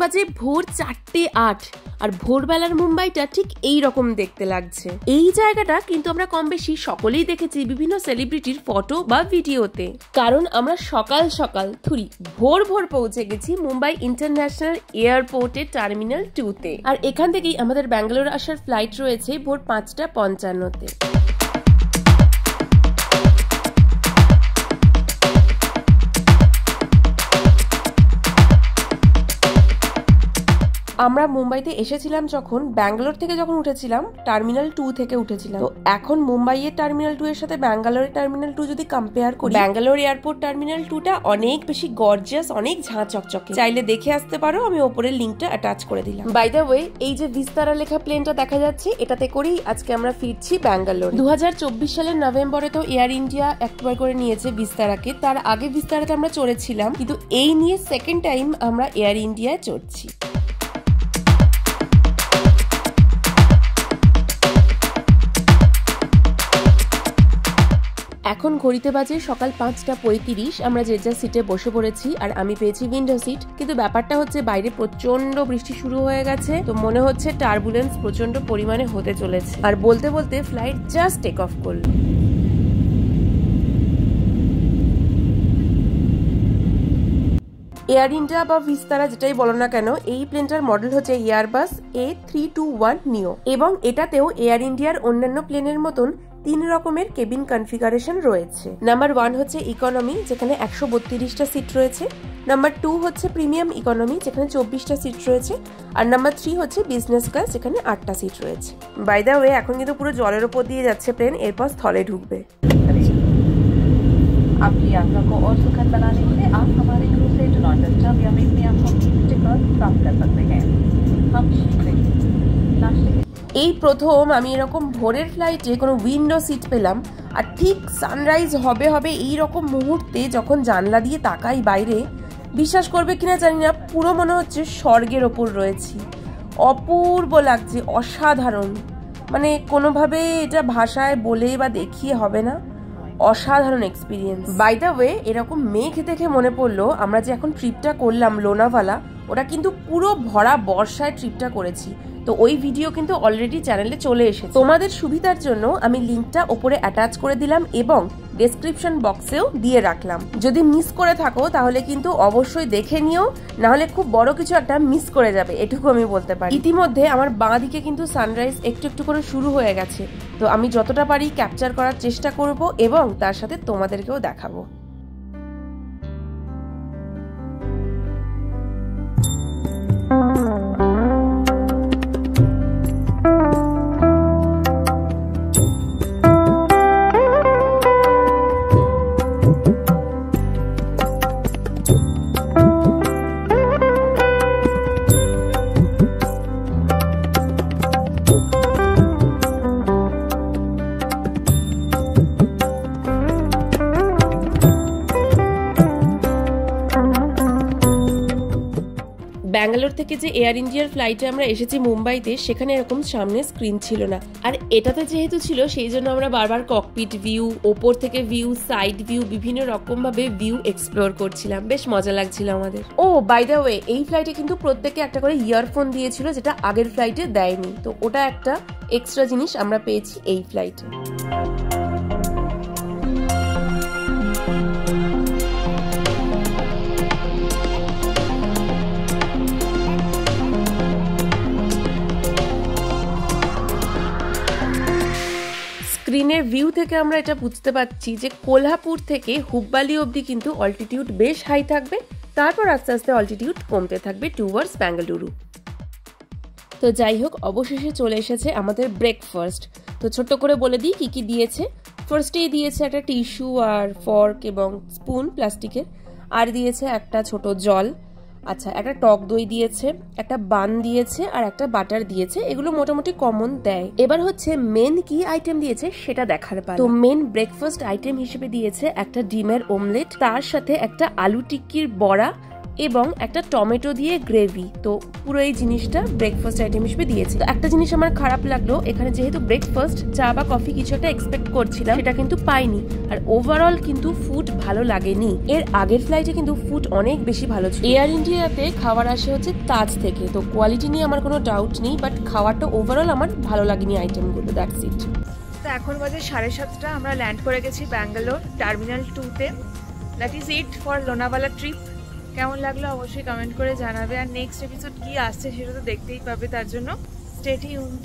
বাজে ভোর 4:08 আর ভোরবেলার মুম্বাইটা ঠিক এই রকম দেখতে লাগছে। এই জায়গাটা কিন্তু আমরা কম বেশি সকলেই দেখেছি বিভিন্ন সেলিব্রিটির ফটো বা ভিডিওতে, কারণ আমরা সকাল সকাল ভোর ভোর পৌঁছে গেছি মুম্বাই ইন্টারন্যাশনাল এয়ারপোর্টের টার্মিনাল 2-তে। আর এখান থেকেই আমাদের ব্যাঙ্গালোর আসার ফ্লাইট রয়েছে ভোর 5:55-তে। আমরা মুম্বাইতে এসেছিলাম যখন ব্যাঙ্গালোর থেকে উঠেছিলাম টার্মিনাল 2 থেকে উঠেছিলাম। তো এখন মুম্বাইয়ের টার্মিনাল 2 এর সাথে ব্যাঙ্গালোরের টার্মিনাল 2 যদি কম্পেয়ার করি, ব্যাঙ্গালোর এয়ারপোর্ট টার্মিনাল 2টা অনেক বেশি গর্জিয়াস, অনেক ঝাঁ চকচকে। চাইলে দেখে আসতে পারো, আমি ওপরের লিংকটা অ্যাটাচ করে দিলাম। বাই দ্য ওয়ে, এই যে ভিস্তারা লেখা প্লেনটা দেখা যাচ্ছে, এটাতে করেই আজকে আমরা ফিরছি ব্যাঙ্গালোর। 2024 সালের নভেম্বরে তো এয়ার ইন্ডিয়া অ্যাকোয়ার করে নিয়েছে ভিস্তারাকে। তার আগে ভিস্তারাতে আমরা চড়েছিলাম, কিন্তু এই নিয়ে সেকেন্ড টাইম আমরা এয়ার ইন্ডিয়ায় চড়ছি। এখন ঘড়িতে বাজে সকাল 5:35। আমরা যে যা সিটে বসে পড়েছি, আর আমি পেয়েছি উইন্ডো সিট। কিন্তু ব্যাপারটা হচ্ছে বাইরে প্রচন্ড বৃষ্টি শুরু হয়ে গেছে, তো মনে হচ্ছে টার্বুলেন্স প্রচন্ড পরিমাণে হতে চলেছে। আর বলতে বলতে ফ্লাইট জাস্ট টেক অফ করল। এয়ার ইন্ডিয়া বা ভিস্তারা যেটাই বলো না কেন, এই প্লেনটার মডেল হচ্ছে এয়ারবাস A321 নিও, এবং এটাতেও এয়ার ইন্ডিয়ার অন্যান্য প্লেনের মতন 3 রকমের কেবিন কনফিগারেশন রয়েছে। নাম্বার 1 হচ্ছে ইকোনমি, যেখানে 132টা সিট রয়েছে। নাম্বার 2 হচ্ছে প্রিমিয়াম ইকোনমি, যেখানে 24টা সিট রয়েছে। আর নাম্বার 3 হচ্ছে বিজনেস ক্লাস, যেখানে 8টা সিট রয়েছে। বাই দ্য ওয়ে, এখন কিন্তু পুরো জলের উপর দিয়ে যাচ্ছে প্লেন, এরপর স্থলে ঢুকবে। आपकी यात्रा को और सुखद बनाने के लिए आप हमारे क्रू से डू नॉट डिस्टर्ब या मेक मी आंखों की स्टिकर प्राप्त कर सकते हैं। हम शीघ्र ही नाश्ते এই প্রথম আমি এরকম ভোরের ফ্লাইটে কোনো উইন্ডো সিট পেলাম। আর ঠিক সানরাইজ হবে এই রকম মুহূর্তে যখন জানলা দিয়ে তাকাই বাইরে, বিশ্বাস করবে কিনা জানি না, পুরো মনে হচ্ছে স্বর্গের ওপর রয়েছি। অপূর্ব লাগছে, অসাধারণ, মানে কোনোভাবে এটা ভাষায় বলে বা দেখিয়ে হবে না। অসাধারণ এক্সপিরিয়েন্স। বাই দ্য ওয়ে, এরকম মেঘ দেখে মনে পড়লো, আমরা যে এখন ট্রিপটা করলাম লোনাভালা, ওটা কিন্তু পুরো ভরা বর্ষায় ট্রিপটা করেছি। তো ওই ভিডিও কিন্তু অলরেডি চ্যানেলে চলে এসেছে। তোমাদের সুবিধার জন্য আমি লিঙ্কটা ওপরে অ্যাটাচ করে দিলাম এবং ডেসক্রিপশন বক্সেও দিয়ে রাখলাম। যদি মিস করে থাকো তাহলে কিন্তু অবশ্যই দেখে নিও, নাহলে খুব বড় কিছু একটা মিস করে যাবে, এটুকু আমি বলতে পারি। ইতিমধ্যে আমার বাঁ দিকে কিন্তু সানরাইজ একটু একটু করে শুরু হয়ে গেছে। তো আমি যতটা পারি ক্যাপচার করার চেষ্টা করব এবং তার সাথে তোমাদেরকেও দেখাবো। ব্যাঙ্গালোর থেকে যে এয়ার ইন্ডিয়ার ফ্লাইটে আমরা এসেছি মুম্বাইতে, সেখানে এরকম সামনে স্ক্রিন ছিল না। আর এটাতে যেহেতু ছিল, সেই জন্য আমরা বারবার ককপিট ভিউ, ওপর থেকে ভিউ, সাইড ভিউ, বিভিন্ন রকম ভাবে ভিউ এক্সপ্লোর করছিলাম। বেশ মজা লাগছিল আমাদের। ও বাই দ্য ওয়ে, এই ফ্লাইটে কিন্তু প্রত্যেকে একটা করে ইয়ারফোন দিয়েছিল, যেটা আগের ফ্লাইটে দেয়নি। তো ওটা একটা এক্সট্রা জিনিস আমরা পেয়েছি এই ফ্লাইটে। স্ক্রিনের ভিউ থেকে আমরা এটা বুঝতে পারছি যে কোলহাপুর থেকে হুব্বালি অবধি কিন্তু অল্টিটিউড বেশ হাই থাকবে, তারপর আস্তে আস্তে অল্টিটিউড কমতে থাকবে টুয়ার্ডস বেঙ্গালুরু। তো যাই হোক, অবশেষে চলে এসেছে আমাদের ব্রেকফাস্ট। তো ছোট্ট করে বলে দিই কি কি দিয়েছে। ফার্স্টেই দিয়েছে একটা টিস্যু আর ফর্ক এবং স্পুন প্লাস্টিকের, আর দিয়েছে একটা ছোট জল, আচ্ছা একটা টক দই দিয়েছে, একটা বান দিয়েছে, আর একটা বাটার দিয়েছে। এগুলো মোটামুটি কমন দেয়। এবার হচ্ছে মেন কি আইটেম দিয়েছে সেটা দেখার পালা। তো মেন ব্রেকফাস্ট আইটেম হিসেবে দিয়েছে একটা ডিমের অমলেট, তার সাথে একটা আলু টিক্কির বড়া, এবং একটা টমেটো দিয়ে গ্রেভি। তো পুরো এই জিনিসটা ব্রেকফাস্ট আইটেম হিসেবে দিয়েছে। তো একটা জিনিস আমার খারাপ লাগলো, এখানে যেহেতু ব্রেকফাস্ট চা বা কফি কিছু একটা এক্সপেক্ট করছিলাম, সেটা কিন্তু পাইনি। আর ওভারঅল কিন্তু ফুড ভালো লাগেনি। এর আগের ফ্লাইটে কিন্তু ফুড অনেক বেশি ভালো ছিল। এয়ার ইন্ডিয়াতে খাবার আসে হচ্ছে তাজ থেকে, তো কোয়ালিটি নিয়ে আমার কোনো ডাউট নেই, বাট খাবারটা ওভারঅল আমার ভালো লাগেনি আইটেমগুলো, দ্যাটস ইট। তো এখন বাজে 7:30, আমরা ল্যান্ড করে গেছি ব্যাঙ্গালোর টার্মিনাল 2-তে। That is it for Lonavala trip. কেমন লাগলো অবশ্যই কমেন্ট করে জানাবে, আর নেক্সট এপিসোড কি আসছে সেটা তো দেখতেই পাবে, তার জন্য স্টে টিউনড।